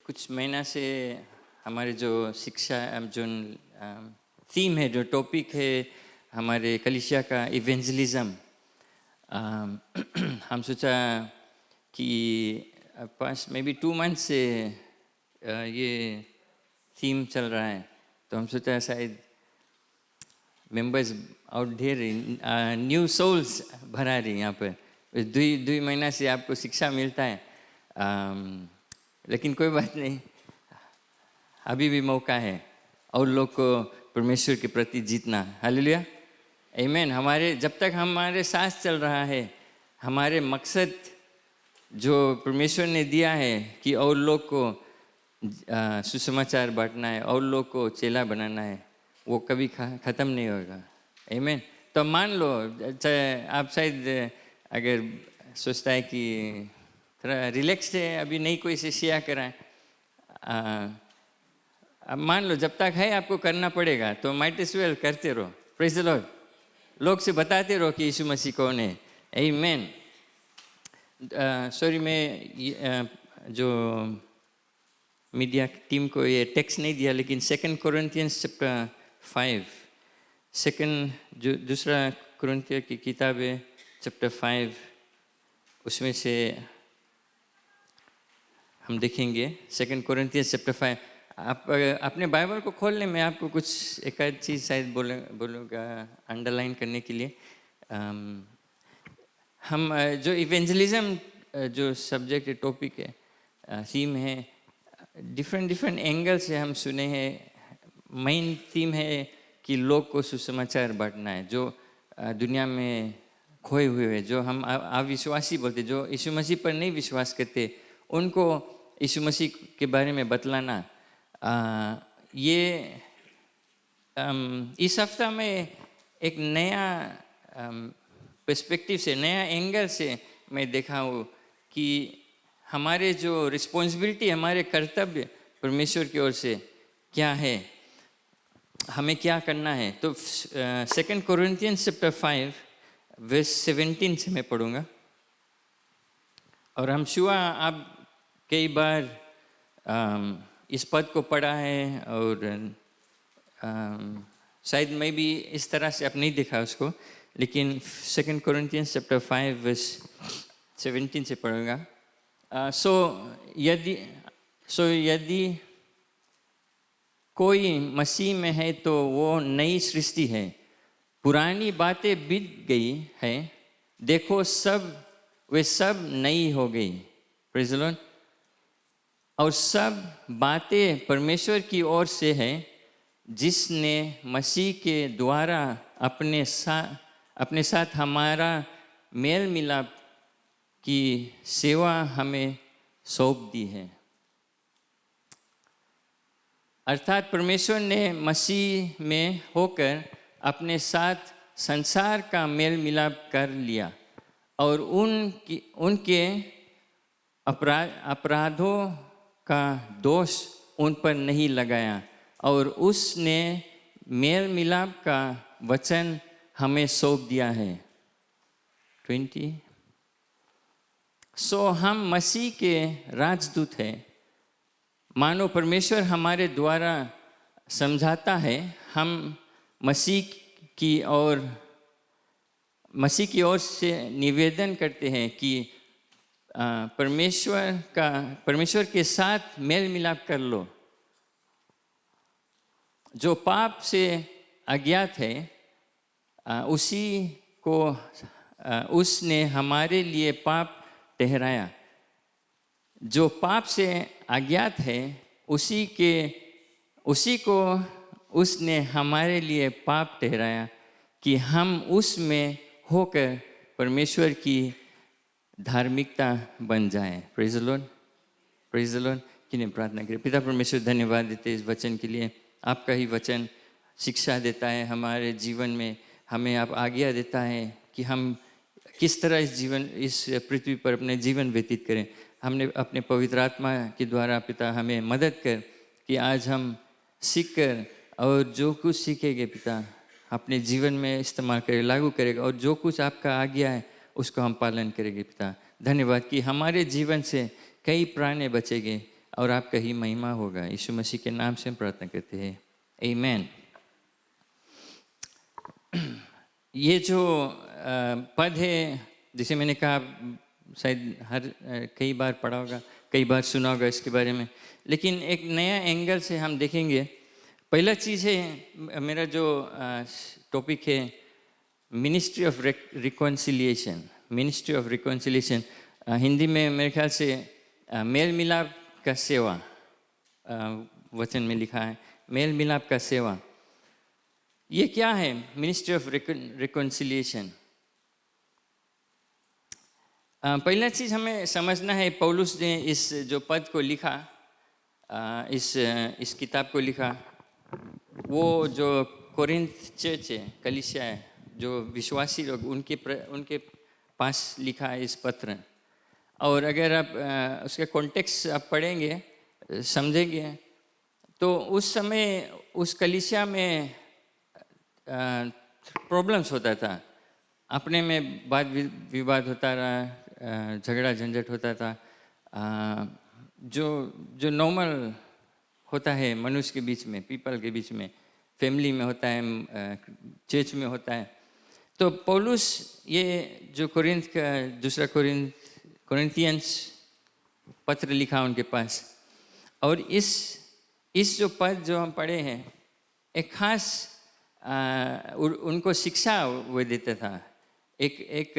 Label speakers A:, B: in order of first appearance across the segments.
A: कुछ महीना से हमारे जो शिक्षा जो थीम है, जो टॉपिक है हमारे कलीसिया का, इवेंजलिज्म। हम सोचा कि पास मे बी 2 मंथ से ये थीम चल रहा है, तो हम सोचा शायद मेंबर्स आउट ढेर न्यू सोल्स भरा रही यहाँ पर। दो महीना से आपको शिक्षा मिलता है, लेकिन कोई बात नहीं, अभी भी मौका है और लोग को परमेश्वर के प्रति जीतना। हालेलुया, आमीन। हमारे जब तक हमारे साथ चल रहा है, हमारे मकसद जो परमेश्वर ने दिया है कि और लोग को सुसमाचार बांटना है और लोग को चेला बनाना है, वो कभी ख़त्म नहीं होगा। आमीन। तो मान लो, आप शायद अगर सोचता है कि थोड़ा रिलैक्स है, अभी नहीं कोई से शेयर कराए, अब मान लो जब तक है आपको करना पड़ेगा, तो माइट एज वेल करते रहो। Praise the Lord. लोग से बताते रहो कि यीशु मसीह कौन है। आमीन। सॉरी, मैं जो मीडिया टीम को ये टेक्स्ट नहीं दिया, लेकिन 2 कोरिन्थियंस चैप्टर 5, जो दूसरा कोरिन्थियर की किताब है चैप्टर 5, उसमें से हम देखेंगे 2 कोरिन्थियंस चैप्टर 5। आप अपने बाइबल को खोल लें, मैं आपको कुछ एक आध चीज़ शायद बोलूँगा अंडरलाइन करने के लिए। हम जो इवेंजलिज्म जो सब्जेक्ट है, टॉपिक है, थीम है, डिफरेंट एंगल से हम सुने हैं। मेन थीम है कि लोग को सुसमाचार बांटना है, जो दुनिया में खोए हुए हैं, जो हम अविश्वासी बोलते, जो यीशु मसीह पर नहीं विश्वास करते, उनको यीशु मसीह के बारे में बतलाना। ये इस हफ्ता में एक नया पर्सपेक्टिव से, नया एंगल से मैं देखा हूँ कि हमारे जो रिस्पॉन्सिबिलिटी, हमारे कर्तव्य परमेश्वर की ओर से क्या है, हमें क्या करना है। तो 2 कोरिन्थियंस चैप्टर 5 वर्स 17 से मैं पढ़ूँगा। और हम शुआ आप कई बार इस पद को पढ़ा है, और शायद मैं भी इस तरह से अब नहीं देखा उसको, लेकिन 2 कोरिन्थियंस चैप्टर 5 वर्स 17 से पढ़ूँगा। सो यदि कोई मसीह में है तो वो नई सृष्टि है, पुरानी बातें बीत गई है, देखो वे सब नई हो गई। Praise the Lord. और सब बातें परमेश्वर की ओर से है, जिसने मसीह के द्वारा अपने साथ हमारा मेल मिलाप की सेवा हमें सौंप दी है। अर्थात परमेश्वर ने मसीह में होकर अपने साथ संसार का मेल मिलाप कर लिया और उनके अपराधों का दोष उन पर नहीं लगाया, और उसने मेल मिलाप का वचन हमें सौंप दिया है। 20। सो हम मसीह के राजदूत हैं। मानो परमेश्वर हमारे द्वारा समझाता है, हम मसीह की ओर से निवेदन करते हैं कि परमेश्वर के साथ मेल मिलाप कर लो। जो पाप से अज्ञात है, उसी को उसने हमारे लिए पाप ठहराया। जो पाप से अज्ञात है, उसी को उसने हमारे लिए पाप ठहराया कि हम उसमें होकर परमेश्वर की धार्मिकता बन जाए। Praise the Lord, praise the Lord. किन्हें प्रार्थना करें। पिता परमेश्वर, धन्यवाद देते इस वचन के लिए। आपका ही वचन शिक्षा देता है हमारे जीवन में, हमें आप आज्ञा देता है कि हम किस तरह इस पृथ्वी पर अपने जीवन व्यतीत करें। हमने अपने पवित्र आत्मा के द्वारा पिता हमें मदद कर कि आज हम सीख कर और जो कुछ सीखेंगे पिता अपने जीवन में इस्तेमाल करें, लागू करेगा, और जो कुछ आपका आज्ञा है उसको हम पालन करेंगे पिता। धन्यवाद कि हमारे जीवन से कई प्राण बचेंगे और आपका ही महिमा होगा। यीशु मसीह के नाम से हम प्रार्थना करते हैं, आमीन। ये जो पद है, जिसे मैंने कहा, शायद कई बार पढ़ा होगा, कई बार सुना होगा इसके बारे में, लेकिन एक नया एंगल से हम देखेंगे। पहला चीज़ है, मेरा जो टॉपिक है, ministry of reconciliation. Ministry of reconciliation Hindi में मेरे ख्याल से मेल मिलाप का सेवा, वचन में लिखा है मेल मिलाप का सेवा। ये क्या है मिनिस्ट्री ऑफ रिकॉन्सिलिएशन? पहला चीज़ हमें समझना है, पौलुस ने इस जो पद को लिखा, इस किताब को लिखा, वो जो कोरिन्थ चर्च है, कलीसिया है, जो विश्वासी लोग, उनके पास लिखा है इस पत्र। और अगर आप उसके कॉन्टेक्स्ट आप पढ़ेंगे, समझेंगे, तो उस समय उस कलीसिया में प्रॉब्लम्स होता था, अपने में वाद विवाद होता रहा, झगड़ा झंझट होता था, जो नॉर्मल होता है मनुष्य के बीच में, पीपल के बीच में, फैमिली में होता है, चर्च में होता है। तो पौलुस ये जो कोरिन्थ का दूसरा कोरिन्थियंस पत्र लिखा उनके पास, और इस जो पद जो हम पढ़े हैं, एक खास उनको शिक्षा वो देता था, एक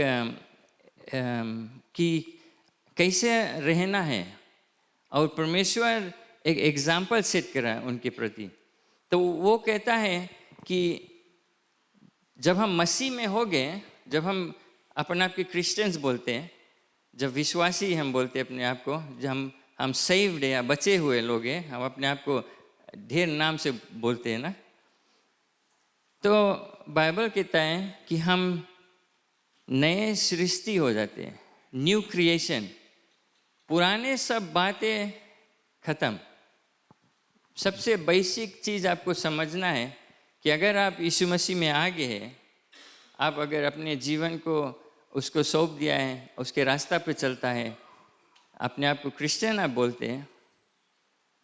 A: कि कैसे रहना है, और परमेश्वर एक एग्जाम्पल सेट करा उनके प्रति। तो वो कहता है कि जब हम मसीह में हो गए, जब हम अपने आप के क्रिश्चियंस बोलते हैं, जब विश्वासी हम बोलते हैं अपने आप को, जब हम सेव्ड या बचे हुए लोग हैं, हम अपने आप को ढेर नाम से बोलते हैं ना, तो बाइबल कहता है कि हम नए सृष्टि हो जाते हैं, न्यू क्रिएशन। पुराने सब बातें खत्म। सबसे बेसिक चीज़ आपको समझना है कि अगर आप यीशु मसीह में आ गए हैं, आप अगर अपने जीवन को उसको सौंप दिया है, उसके रास्ता पे चलता है, अपने आप को क्रिश्चियन आप बोलते हैं,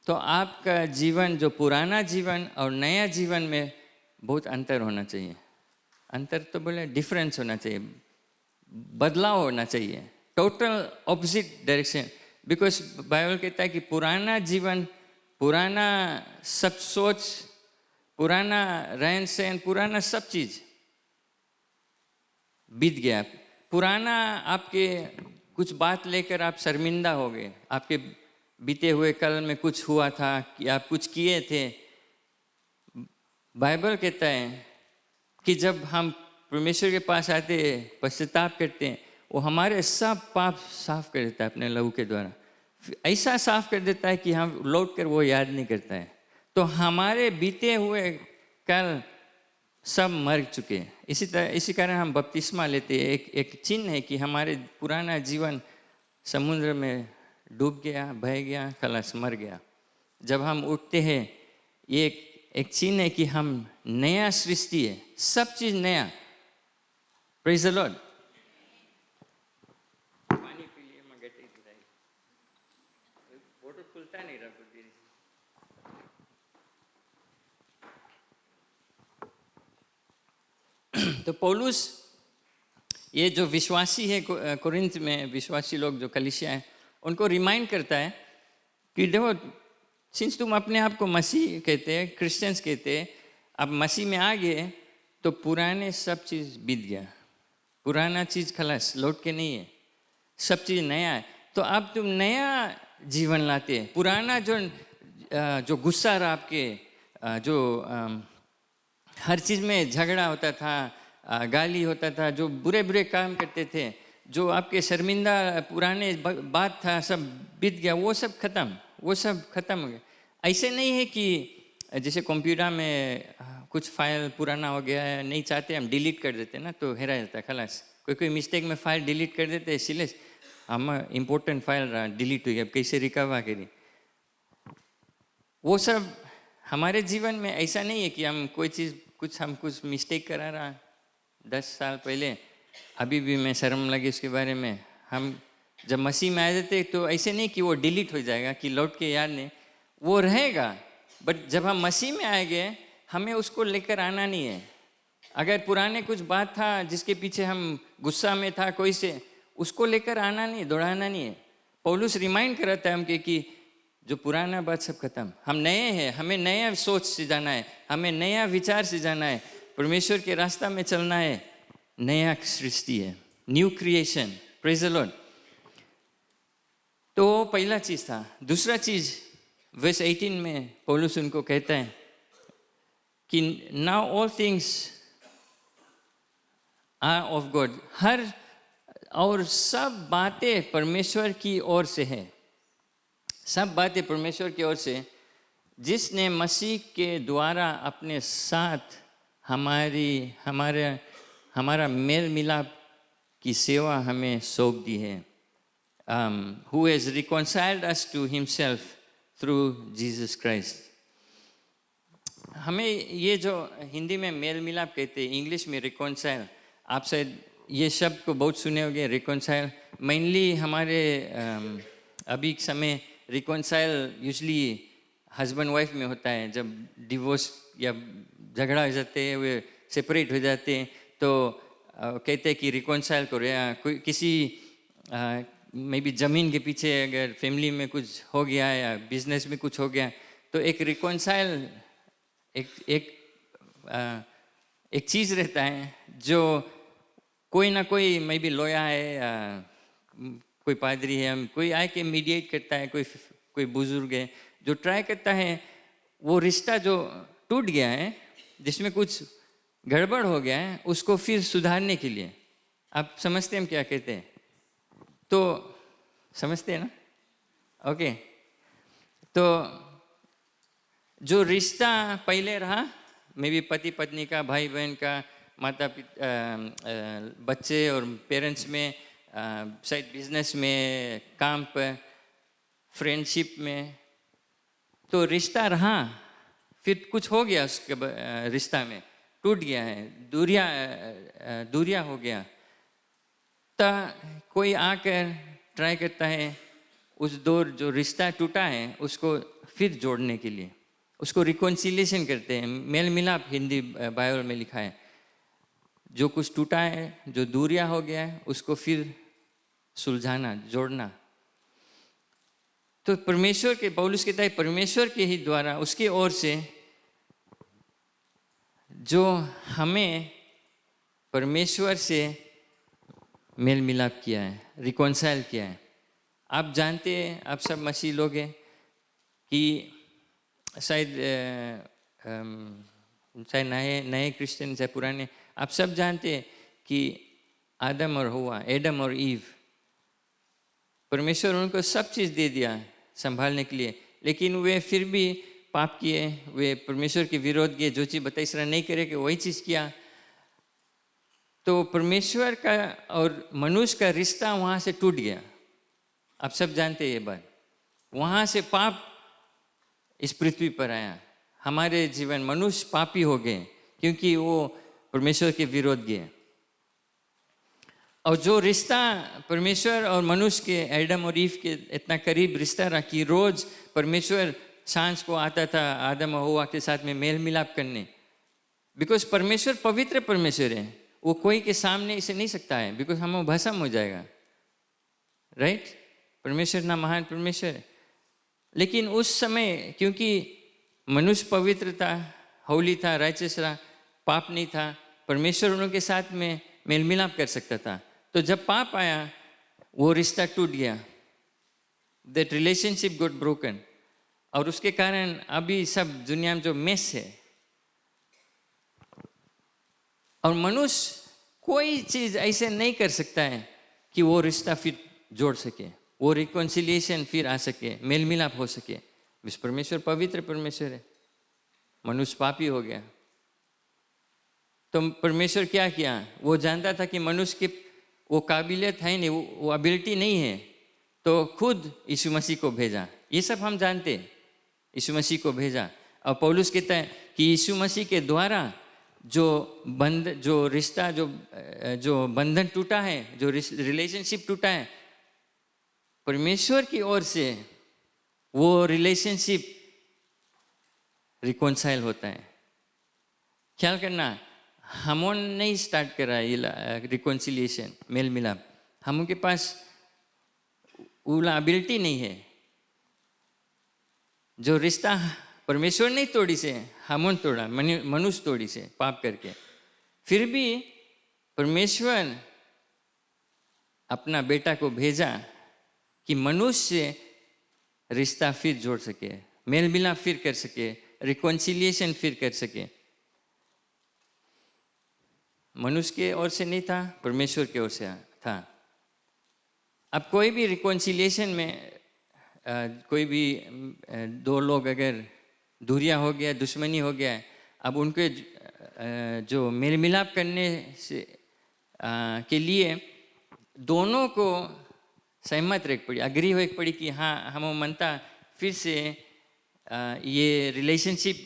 A: तो आपका जीवन, जो पुराना जीवन और नया जीवन में बहुत अंतर होना चाहिए। अंतर तो बोले डिफरेंस होना चाहिए, बदलाव होना चाहिए, total opposite direction. Because Bible कहता है कि पुराना जीवन, पुराना सब सोच, पुराना रहन सहन, पुराना सब चीज़ बीत गया। पुराना आपके कुछ बात लेकर आप शर्मिंदा हो गए, आपके बीते हुए कल में कुछ हुआ था कि आप कुछ किए थे। बाइबल कहता है कि जब हम परमेश्वर के पास आते हैं, पश्चाताप करते हैं, वो हमारे सब पाप साफ कर देता है अपने लहू के द्वारा। ऐसा साफ कर देता है कि हम लौट कर वो याद नहीं करता है। तो हमारे बीते हुए कल सब मर चुके हैं। इसी कारण हम बपतिस्मा लेते हैं। एक चिन्ह है कि हमारे पुराना जीवन समुद्र में डूब गया, बह गया, खलास, मर गया। जब हम उठते हैं, ये एक चिन्ह है कि हम नया सृष्टि है, सब चीज़ नया। Praise the Lord. पानी पी लिए, मगर फोटो खुलता नहीं रहा। तो पौलुस ये जो विश्वासी है कोरिन्थ में, विश्वासी लोग जो कलीसिया है, उनको रिमाइंड करता है कि देखो, सिंस तुम अपने आप को मसीह कहते हैं, क्रिश्चियंस कहते हैं, अब मसीह में आ गए, तो पुराने सब चीज़ बीत गया, पुराना चीज़ खलास, लौट के नहीं है, सब चीज़ नया है। तो अब तुम नया जीवन लाते हैं। पुराना जो गुस्सा रहा आपके, जो हर चीज़ में झगड़ा होता था, गाली होता था, जो बुरे बुरे काम करते थे, जो आपके शर्मिंदा पुराने बात था, सब बीत गया, वो सब खत्म, वो सब खत्म हो गया। ऐसे नहीं है कि जैसे कंप्यूटर में कुछ फाइल पुराना हो गया है, नहीं चाहते हम डिलीट कर देते ना, तो हेरा जाता है खलास। कोई मिस्टेक में फाइल डिलीट कर देते, इसलिए हम इम्पोर्टेंट फाइल रहा डिलीट हो गया, अब कैसे रिकवर करें। वो सब हमारे जीवन में ऐसा नहीं है कि हम कोई चीज़ कुछ मिस्टेक करा रहा 10 साल पहले, अभी भी मैं शर्म लगी उसके बारे में, हम जब मसीह में आ जाते तो ऐसे नहीं कि वो डिलीट हो जाएगा कि लौट के याद नहीं, वो रहेगा। बट जब हम मसीह में आएंगे हमें उसको लेकर आना नहीं है। अगर पुराने कुछ बात था जिसके पीछे हम गुस्सा में था कोई से, उसको लेकर आना नहीं, दौड़ाना नहीं है। पौलुस रिमाइंड कराता है हमके कि जो पुराना बात सब खत्म, हम नए हैं, हमें नया सोच से जाना है, हमें नया विचार से जाना है, परमेश्वर के रास्ता में चलना है। नया सृष्टि है, new creation, praise the Lord. तो पहला चीज था। दूसरा चीज वर्स 18 में पौलुस उनको कहता है कि now all things are of God, हर और सब बातें परमेश्वर की ओर से है। सब बातें परमेश्वर की ओर से, जिसने मसीह के द्वारा अपने साथ हमारा मेल मिलाप की सेवा हमें सौंप दी है। Who has reconciled us to himself through Jesus Christ। हमें ये जो हिंदी में मेल मिलाप कहते हैं, इंग्लिश में रिकॉन्साइल, आप शायद ये शब्द को बहुत सुने होंगे। रिकॉन्साइल मेनली हमारे अभी के समय रिकॉन्साइल यूजली हस्बैंड वाइफ में होता है। जब डिवोर्स या झगड़ा हो जाते हैं, वे सेपरेट हो जाते हैं, तो कहते हैं कि रिकॉन्साइल करो। या कोई किसी मे बी ज़मीन के पीछे अगर फैमिली में कुछ हो गया या बिजनेस में कुछ हो गया, तो एक रिकॉन्साइल एक चीज़ रहता है जो कोई ना कोई मे बी लॉयर है, कोई पादरी है, कोई आके मीडिएट करता है, कोई बुजुर्ग है जो ट्राई करता है वो रिश्ता जो टूट गया है, जिसमें कुछ गड़बड़ हो गया है, उसको फिर सुधारने के लिए। आप समझते हैं हम क्या कहते हैं? तो समझते हैं ना? ओके। तो जो रिश्ता पहले रहा, मे बी पति पत्नी का, भाई बहन का, माता पिता, बच्चे और पेरेंट्स में, शायद बिजनेस में, काम पर, फ्रेंडशिप में, तो रिश्ता रहा, फिर कुछ हो गया उसके रिश्ता में, टूट गया है, दूरिया हो गया, तो कोई आकर ट्राई करता है उस दौर जो रिश्ता टूटा है उसको फिर जोड़ने के लिए, उसको रिकॉन्सिलिएशन करते हैं। मेल मिलाप हिंदी बाइबल में लिखा है। जो कुछ टूटा है, जो दूरिया हो गया है, उसको फिर सुलझाना, जोड़ना। तो परमेश्वर के, पौलुस कहता है परमेश्वर के ही द्वारा, उसके ओर से जो हमें परमेश्वर से मेल मिलाप किया है, रिकॉन्साइल किया है। आप जानते हैं, आप सब मसीह लोग हैं कि शायद नए क्रिश्चियन या पुराने, आप सब जानते हैं कि आदम और हुआ, एडम और ईव, परमेश्वर उनको सब चीज़ दे दिया संभालने के लिए, लेकिन वे फिर भी पाप किए, वे परमेश्वर के विरोध किए, जो चीज़ बताई इसरा नहीं करे कि वही चीज़ किया। तो परमेश्वर का और मनुष्य का रिश्ता वहाँ से टूट गया। आप सब जानते हैं ये बात। वहाँ से पाप इस पृथ्वी पर आया, हमारे जीवन, मनुष्य पापी हो गए क्योंकि वो परमेश्वर के विरोध गए। और जो रिश्ता परमेश्वर और मनुष्य के, एडम और ईव के इतना करीब रिश्ता रहा कि रोज परमेश्वर सांझ को आता था आदम और हव्वा के साथ में मेल मिलाप करने, बिकॉज परमेश्वर पवित्र परमेश्वर है, वो कोई के सामने इसे नहीं सकता है, बिकॉज हम भस्म हो जाएगा, राइट? परमेश्वर ना महान परमेश्वर है। लेकिन उस समय क्योंकि मनुष्य पवित्र था, होली था, राइचस रहा, पाप नहीं था, परमेश्वर उनके साथ में मेल मिलाप कर सकता था। तो जब पाप आया वो रिश्ता टूट गया, दैट रिलेशनशिप गॉट ब्रोकन। और उसके कारण अभी सब दुनिया में जो मेस है, और मनुष्य कोई चीज ऐसे नहीं कर सकता है कि वो रिश्ता फिर जोड़ सके, वो रिकॉन्सिलिएशन फिर आ सके, मेल मिलाप हो सके। विश्व परमेश्वर पवित्र परमेश्वर है, मनुष्य पापी हो गया। तो परमेश्वर क्या किया? वो जानता था कि मनुष्य की वो काबिलियत है नहीं, वो एबिलिटी नहीं है, तो खुद यीशु मसीह को भेजा। ये सब हम जानते हैं, यीशु मसीह को भेजा। और पौलुस कहता है कि यीशु मसीह के द्वारा जो रिश्ता, जो बंधन टूटा है, जो रिलेशनशिप टूटा है, परमेश्वर की ओर से वो रिलेशनशिप रिकॉन्साइल होता है। ख्याल करना, हमों नहीं स्टार्ट करा ये रिकॉन्सिलिएशन, मेल मिलाप। हम के पास वो एबिलिटी नहीं है। जो रिश्ता परमेश्वर नहीं तोड़ी से, हमों तोड़ा, मनुष्य तोड़ी से पाप करके। फिर भी परमेश्वर अपना बेटा को भेजा कि मनुष्य से रिश्ता फिर जोड़ सके, मेल मिलाप फिर कर सके, रिकॉन्सिलिएशन फिर कर सके। मनुष्य के ओर से नहीं था, परमेश्वर की ओर से था। अब कोई भी रिकॉन्सिलिएशन में कोई भी दो लोग अगर दूरियां हो गया, दुश्मनी हो गया, अब उनके जो मेल मिलाप करने से के लिए दोनों को सहमत रह पड़ी, अग्री हो पड़ी कि हाँ हम मनता फिर से ये रिलेशनशिप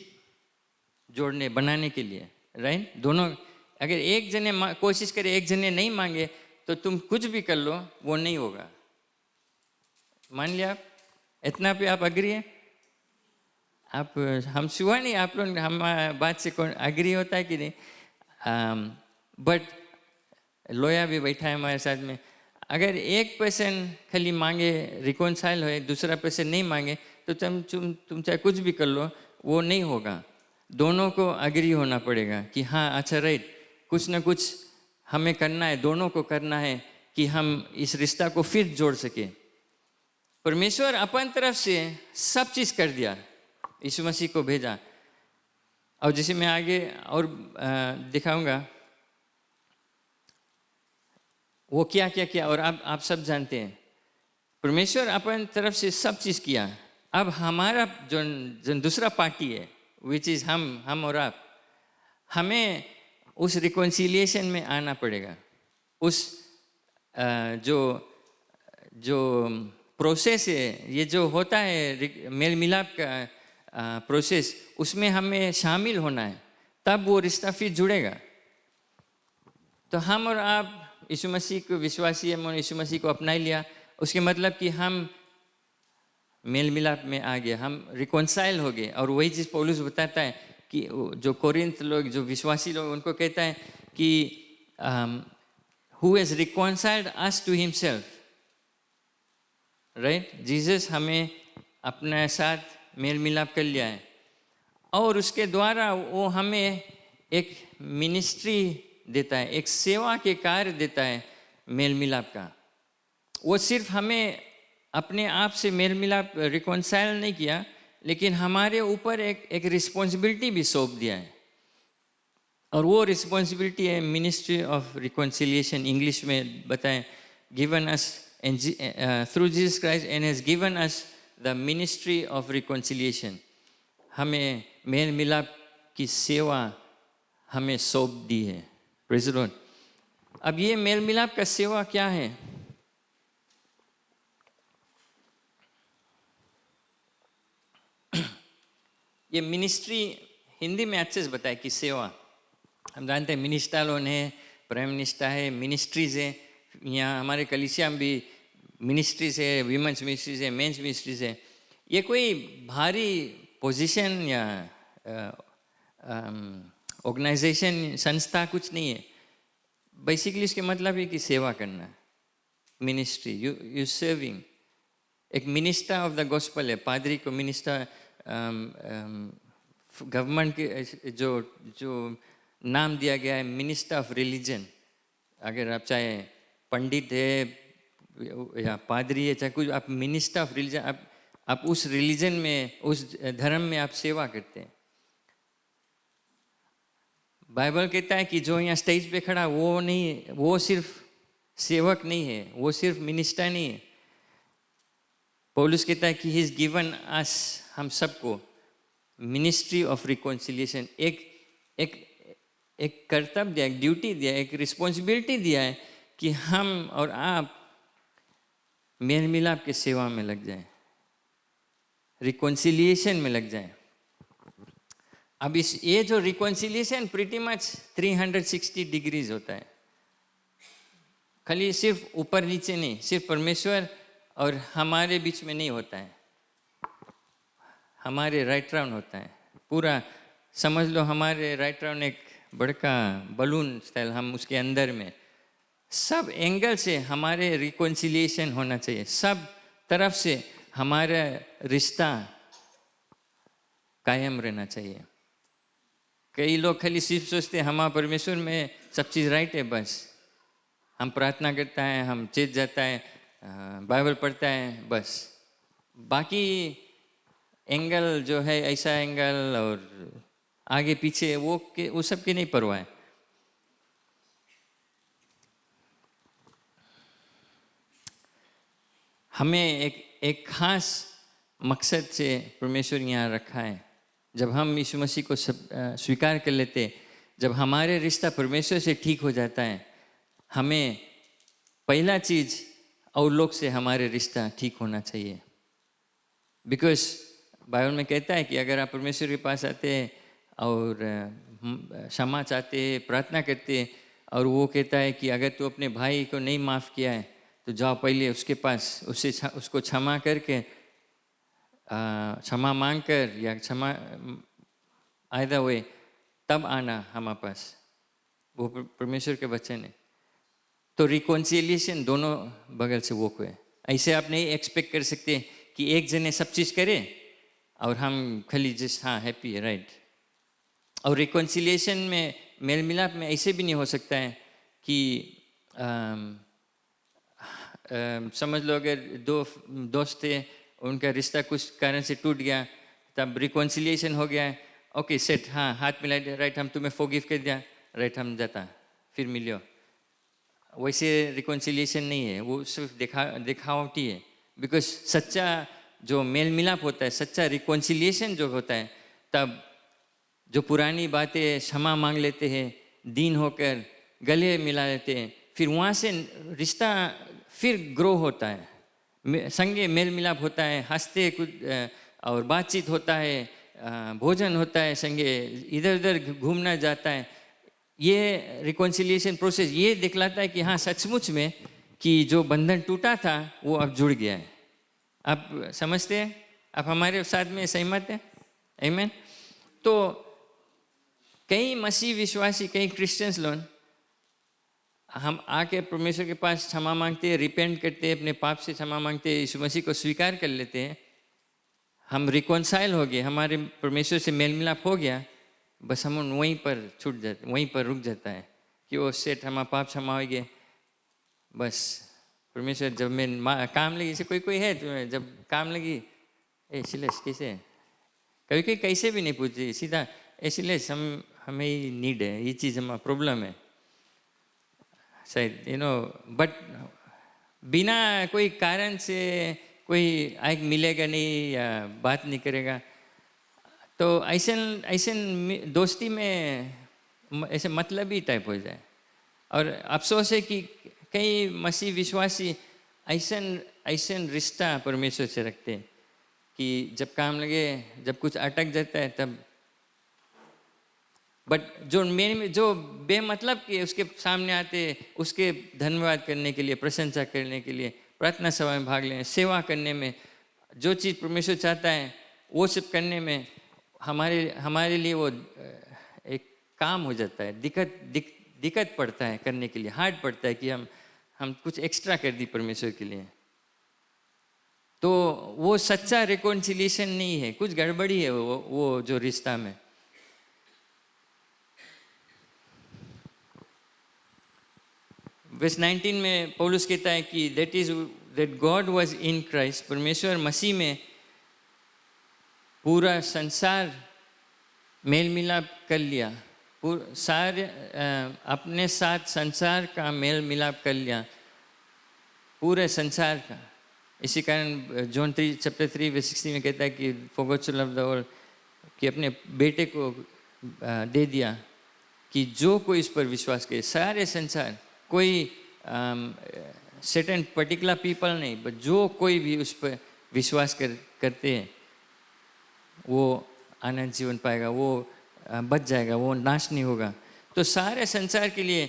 A: जोड़ने बनाने के लिए, राइट। दोनों अगर एक जने कोशिश करे, एक जने नहीं मांगे, तो तुम कुछ भी कर लो वो नहीं होगा। मान लिया आप, इतना पे आप अग्री है? आप हम सुहा नहीं, आप लोग हम बात से कौन अग्री होता है कि नहीं? बट लोया भी बैठा है हमारे साथ में। अगर एक पर्सन खाली मांगे रिकॉन्साइल हो, दूसरा पर्सन नहीं मांगे, तो तुम चाहे कुछ भी कर लो वो नहीं होगा। दोनों को अग्री होना पड़ेगा कि हाँ अच्छा राइट, कुछ ना कुछ हमें करना है, दोनों को करना है कि हम इस रिश्ता को फिर जोड़ सके। परमेश्वर अपन तरफ से सब चीज कर दिया, यीशु मसीह को भेजा। और जैसे मैं आगे और दिखाऊंगा वो क्या क्या किया, और आप सब जानते हैं परमेश्वर अपन तरफ से सब चीज किया। अब हमारा जो दूसरा पार्टी है, विच इज हम और आप, हमें उस रिकॉन्सिलिएशन में आना पड़ेगा। उस जो प्रोसेस है, ये जो होता है मेल मिलाप का प्रोसेस, उसमें हमें शामिल होना है, तब वो रिश्ता फिर जुड़ेगा। तो हम और आप यीशु मसीह को विश्वासी, हम यीशु मसीह को अपना लिया, उसके मतलब कि हम मेल मिलाप में आ गए, हम रिकॉन्साइल हो गए। और वही चीज़ पौलुस बताता है कि जो कोरिन्थ लोग, जो विश्वासी लोग, उनको कहता है कि who has reconciled us to himself, right. Jesus हमें अपने साथ मेल मिलाप कर लिया है, और उसके द्वारा वो हमें एक मिनिस्ट्री देता है, एक सेवा के कार्य देता है मेल मिलाप का। वो सिर्फ हमें अपने आप से मेल मिलाप रिकॉन्साइल नहीं किया, लेकिन हमारे ऊपर एक रिस्पॉन्सिबिलिटी भी सौंप दिया है। और वो रिस्पॉन्सिबिलिटी है मिनिस्ट्री ऑफ रिकॉन्सिलिएशन, इंग्लिश में बताएं, given us through Jesus Christ and has given us the ministry of reconciliation. हमें मेल मिलाप की सेवा हमें सौंप दी है। Praise the Lord. अब ये मेल मिलाप का सेवा क्या है? ये मिनिस्ट्री हिंदी में अच्छे से बताए कि सेवा। हम जानते हैं मिनिस्टा लोन है, प्राइम मिनिस्टर है, मिनिस्ट्रीज है। यहाँ हमारे कलीसिया में भी मिनिस्ट्रीज है, वीमेंस मिनिस्ट्रीज है, मेंस मिनिस्ट्रीज है। ये कोई भारी पोजीशन या ऑर्गेनाइजेशन, संस्था कुछ नहीं है। बेसिकली इसके मतलब है कि सेवा करना। Ministry, you serving. एक मिनिस्टर ऑफ द गॉस्पेल है, पादरी को मिनिस्टर, गवर्नमेंट के जो नाम दिया गया है मिनिस्टर ऑफ रिलीजन। अगर आप चाहे पंडित है या पादरी है, चाहे कुछ, आप मिनिस्टर ऑफ रिलीजन, आप उस रिलीजन में, उस धर्म में आप सेवा करते हैं। बाइबल कहता है कि जो यहाँ स्टेज पे खड़ा वो नहीं, वो सिर्फ सेवक नहीं है, वो सिर्फ मिनिस्टर नहीं है। पौलुस कहता है कि ही इज गिवन अस, हम सबको मिनिस्ट्री ऑफ रिकॉन्सिलिएशन, एक कर्तव्य दिया, एक ड्यूटी दिया, एक रिस्पॉन्सिबिलिटी दिया है कि हम और आप मेल मिलाप के सेवा में लग जाएं, रिकॉन्सिलिएशन में लग जाएं। अब ये जो रिकॉन्सिलिएशन प्रीटी मच 360 डिग्रीज होता है, खाली सिर्फ ऊपर नीचे नहीं, सिर्फ परमेश्वर और हमारे बीच में नहीं होता है, हमारे राइट राउंड होता है। पूरा समझ लो हमारे राइट राउंड एक बड़का बलून स्टाइल, हम उसके अंदर में सब एंगल से हमारे रिकॉन्सिलिएशन होना चाहिए, सब तरफ से हमारा रिश्ता कायम रहना चाहिए। कई लोग खाली सिर्फ सोचते हैं हमारा परमेश्वर में सब चीज़ राइट है, बस हम प्रार्थना करता है, हम चेत जाता है, बाइबल पढ़ता है, बस बाकी एंगल जो है ऐसा एंगल और आगे पीछे वो सब की नहीं परवाह है। हमें एक खास मकसद से परमेश्वर यहाँ रखा है। जब हम यीशु मसीह को स्वीकार कर लेते, जब हमारे रिश्ता परमेश्वर से ठीक हो जाता है, हमें पहला चीज़ और लोग से हमारे रिश्ता ठीक होना चाहिए। बिकॉज बाइबल में कहता है कि अगर आप परमेश्वर के पास आते और क्षमा चाहते, प्रार्थना करते, और वो कहता है कि अगर तू अपने भाई को नहीं माफ़ किया है तो जाओ पहले उसके पास, उसको क्षमा करके, क्षमा मांग कर या क्षमा आयदा हुए तब आना हमारे पास। वो परमेश्वर के वचन है। तो रिकॉन्सिलिएशन दोनों बगल से वो है। ऐसे आप नहीं एक्सपेक्ट कर सकते कि एक जने सब चीज़ करे और हम खाली जस्ट हाँ हैप्पी है, राइट। और रिकॉन्सिलिएशन में, मेल मिलाप में ऐसे भी नहीं हो सकता है कि समझ लो अगर दो दोस्त थे, उनका रिश्ता कुछ कारण से टूट गया, तब रिकॉन्सिलिएशन हो गया है, ओके सेट, हाँ हाथ मिला दिया, राइट हम तुम्हें फॉरगिव कर दिया, राइट हम जाता फिर मिलियो। वैसे रिकॉन्सिलिएशन नहीं है, वो सिर्फ दिखावटी है। बिकॉज सच्चा जो मेल मिलाप होता है, सच्चा रिकॉन्सिलिएशन जो होता है, तब जो पुरानी बातें क्षमा मांग लेते हैं, दीन होकर गले मिला लेते हैं, फिर वहाँ से रिश्ता फिर ग्रो होता है, संगे मेल मिलाप होता है, हंसते कुछ और बातचीत होता है, भोजन होता है, संगे इधर उधर घूमना जाता है। ये रिकॉन्सिलिएशन प्रोसेस ये दिखलाता है कि हाँ सचमुच में कि जो बंधन टूटा था वो अब जुड़ गया है। आप समझते हैं? आप हमारे साथ में सहमत हैं? आमीन। तो कई मसीह विश्वासी, कई क्रिश्चियंस लोग हम आके परमेश्वर के पास क्षमा मांगते हैं, रिपेंट करते हैं, अपने पाप से क्षमा मांगते हैं, यीशु मसीह को स्वीकार कर लेते हैं, हम रिकॉन्साइल हो गए, हमारे परमेश्वर से मेल मिलाप हो गया, बस हम वहीं पर छूट जाते, वहीं पर रुक जाता है कि वो सेठ हमारा पाप क्षमा हो गए। बस परमेश्वर जब मैं काम लगी, जैसे कोई है तो जब काम लगी, ए शिलेश कैसे, कभी कभी कैसे भी नहीं पूछती, सीधा ए शिलेश हमें ही नीड है, ये चीज़ हमारा प्रॉब्लम है शायद, बट बिना कोई कारण से कोई आग मिलेगा नहीं या बात नहीं करेगा, तो ऐसे दोस्ती में ऐसे मतलब ही टाइप हो जाए। और अफसोस है कि कई मसीह विश्वासी ऐसा रिश्ता परमेश्वर से रखते हैं कि जब काम लगे, जब कुछ अटक जाता है तब, बट जो बेमतलब के उसके सामने आते, उसके धन्यवाद करने के लिए, प्रशंसा करने के लिए, प्रार्थना सभा में भाग लें, सेवा करने में, जो चीज़ परमेश्वर चाहता है वो सब करने में हमारे लिए वो एक काम हो जाता है, दिक्कत पड़ता है करने के लिए, हार्ड पड़ता है कि हम कुछ एक्स्ट्रा कर दी परमेश्वर के लिए। तो वो सच्चा रिकॉन्सिलिएशन नहीं है, कुछ गड़बड़ी है वो जो रिश्ता में। वर्स 19 में पौलुस कहता है कि that God was in Christ, परमेश्वर मसीह में पूरा संसार मेल मिलाप कर लिया, सारे अपने साथ संसार का मेल मिलाप कर लिया, पूरे संसार का। इसी कारण जॉन 3:3 में कहता है कि for God so loved the world, कि अपने बेटे को दे दिया कि जो कोई इस पर विश्वास करे, सारे संसार, कोई सर्टेन पर्टिकुलर पीपल नहीं, बट जो कोई भी उस पर विश्वास करते हैं वो आनंद जीवन पाएगा, वो बच जाएगा, वो नाश नहीं होगा। तो सारे संसार के लिए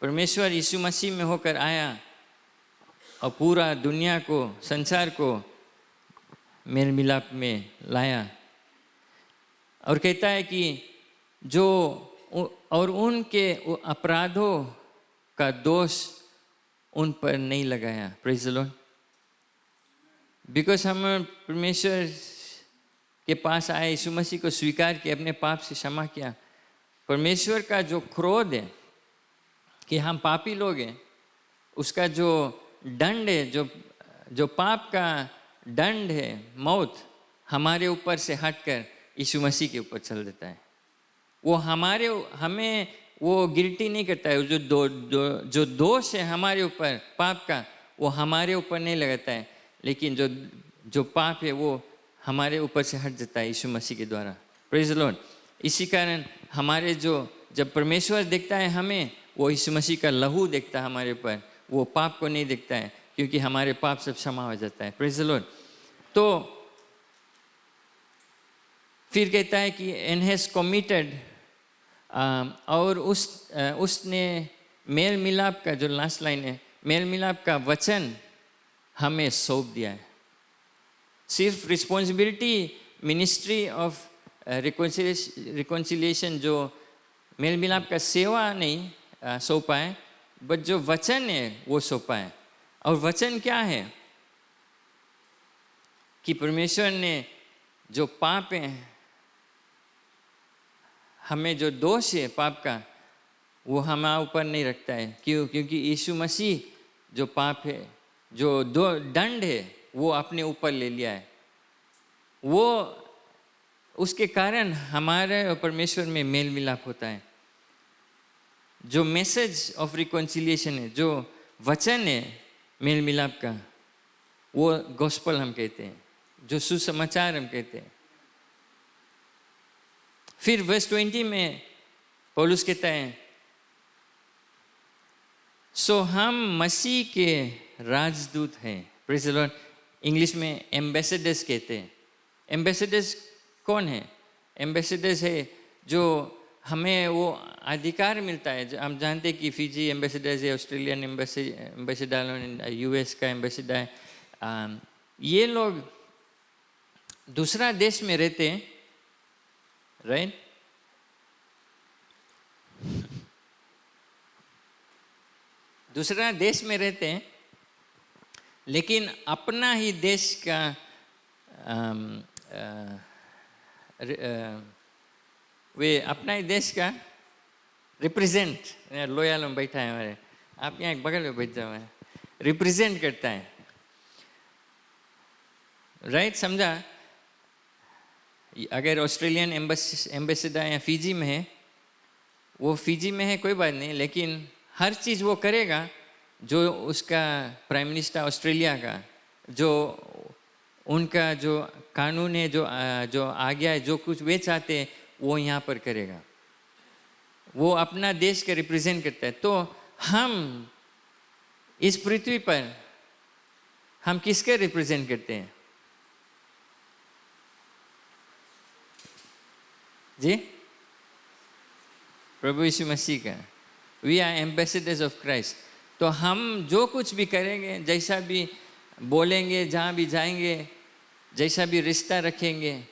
A: परमेश्वर यीशु मसीह में होकर आया और पूरा दुनिया को, संसार को मेल मिलाप में लाया। और कहता है कि जो और उनके अपराधों का दोष उन पर नहीं लगाया। Praise the Lord. बिकॉज हम परमेश्वर के पास आए, यीशु मसीह को स्वीकार किया, अपने पाप से क्षमा किया, परमेश्वर का जो क्रोध है कि हम पापी लोग हैं, उसका जो दंड है, जो पाप का दंड है, मौत, हमारे ऊपर से हटकर यीशु मसीह के ऊपर चल देता है। वो हमें वो गिल्टी नहीं करता है। जो दोष है हमारे ऊपर पाप का, वो हमारे ऊपर नहीं लगाता है, लेकिन जो पाप है वो हमारे ऊपर से हट जाता है यीशु मसीह के द्वारा। Praise the Lord. इसी कारण हमारे जब परमेश्वर देखता है हमें, वो यीशु मसीह का लहू देखता है हमारे ऊपर, वो पाप को नहीं देखता है, क्योंकि हमारे पाप सब क्षमा हो जाता है। Praise the Lord. तो फिर कहता है कि एंड हैज कमिटेड, और उसने मेल मिलाप का, जो लास्ट लाइन है, मेल मिलाप का वचन हमें सौंप दिया है। सिर्फ रिस्पॉन्सिबिलिटी, मिनिस्ट्री ऑफ रिकॉन्सिलिएशन, जो मेल मिलाप का सेवा नहीं सौंपा है, बट जो वचन है वो सौंपा है। और वचन क्या है? कि परमेश्वर ने जो पाप है, हमें जो दोष है पाप का, वो हमारे ऊपर नहीं रखता है। क्यों? क्योंकि यीशु मसीह जो पाप है, जो दंड है, वो अपने ऊपर ले लिया है। वो उसके कारण हमारे और परमेश्वर में मेल मिलाप होता है। जो मैसेज ऑफ रिकॉन्सिलिएशन है, जो वचन है मेल मिलाप का, वो गॉस्पल हम कहते हैं, जो सुसमाचार हम कहते हैं। फिर वर्स 20 में पौलुस कहता है, सो हम मसीह के राजदूत हैं। Praise the Lord. इंग्लिश में एम्बेसडर्स कहते हैं। एम्बेसडर्स कौन है? एम्बेसडर्स है जो हमें वो अधिकार मिलता है। हम जानते हैं कि फिजी एम्बेसडर्स है, ऑस्ट्रेलियन एम्बेसडर, यूएस का एम्बेसडर है। ये लोग दूसरा देश में रहते हैं, राइट? दूसरा देश में रहते हैं, लेकिन अपना ही देश का वे अपना ही देश का रिप्रेजेंट, लोयाल में बैठा है हमारे, आप यहाँ बगल में बैठ जाओ, रिप्रेजेंट करता है, राइट? समझा? अगर ऑस्ट्रेलियन एम्बेसडर या फिजी में है, वो फिजी में है कोई बात नहीं, लेकिन हर चीज़ वो करेगा जो उसका प्राइम मिनिस्टर ऑस्ट्रेलिया का, जो उनका जो कानून है, जो आज्ञा है, जो कुछ वे चाहते हैं, वो यहाँ पर करेगा। वो अपना देश का रिप्रेजेंट करता है। तो हम इस पृथ्वी पर हम किसके रिप्रेजेंट करते हैं? जी, प्रभु यीशु मसीह का। We are ambassadors of Christ. तो हम जो कुछ भी करेंगे, जैसा भी बोलेंगे, जहाँ भी जाएंगे, जैसा भी रिश्ता रखेंगे,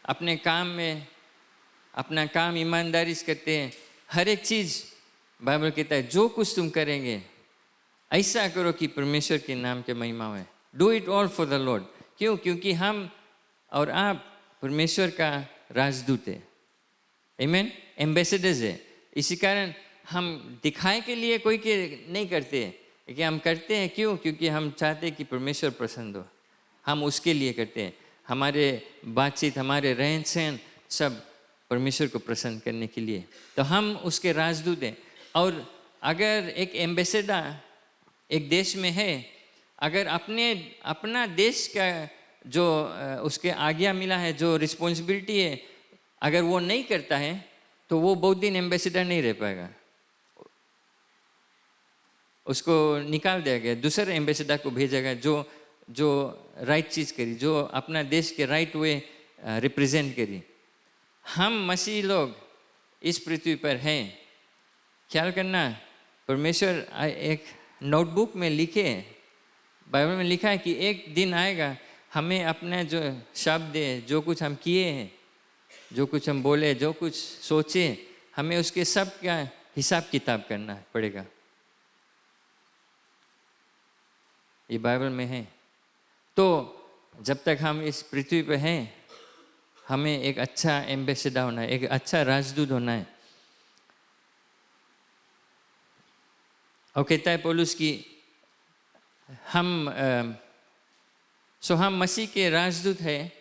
A: अपने काम में अपना काम ईमानदारी से करते हैं, हर एक चीज़ बाइबल कहता है जो कुछ तुम करेंगे ऐसा करो कि परमेश्वर के नाम के महिमा हो। Do it all for the Lord. क्यों? क्योंकि हम और आप परमेश्वर का राजदूत है, आमीन, एम्बेसडर्स है। इसी कारण हम दिखाए के लिए कोई के नहीं करते, लेकिन हम करते हैं क्यों? क्योंकि हम चाहते हैं कि परमेश्वर प्रसन्न हो, हम उसके लिए करते हैं। हमारे बातचीत, हमारे रहन सहन सब परमेश्वर को प्रसन्न करने के लिए। तो हम उसके राजदूत हैं। और अगर एक एम्बेसडर एक देश में है, अगर अपना देश का जो उसके आज्ञा मिला है, जो रिस्पॉन्सिबिलिटी है, अगर वो नहीं करता है, तो वो बहुत दिन एम्बेसडर नहीं रह पाएगा, उसको निकाल दिया गया, दूसरे एम्बेसडर को भेजेगा जो राइट चीज़ करी, जो अपना देश के राइट वे रिप्रेजेंट करी। हम मसीह लोग इस पृथ्वी पर हैं। ख्याल करना, परमेश्वर एक नोटबुक में लिखे बाइबल में लिखा है कि एक दिन आएगा, हमें अपने जो शब्द है, जो कुछ हम किए हैं, जो कुछ हम बोले, जो कुछ सोचे, हमें उसके सब का हिसाब किताब करना पड़ेगा। ये बाइबल में है। तो जब तक हम इस पृथ्वी पे हैं, हमें एक अच्छा एम्बेसडर होना है, एक अच्छा राजदूत होना है। और कहता है पौलुस कि हम मसीह के राजदूत हैं।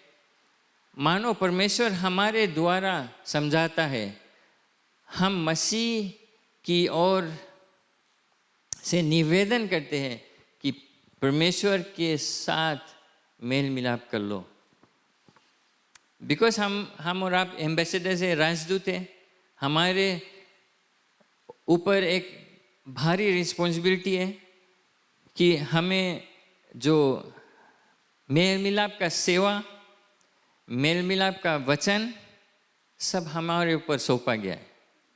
A: मानो परमेश्वर हमारे द्वारा समझाता है, हम मसीह की ओर से निवेदन करते हैं कि परमेश्वर के साथ मेल मिलाप कर लो। बिकॉज हम और आप एम्बेसडर से, राजदूत हैं, हमारे ऊपर एक भारी रिस्पॉन्सिबिलिटी है कि हमें जो मेल मिलाप का सेवा, मेल मिलाप का वचन सब हमारे ऊपर सौंपा गया है,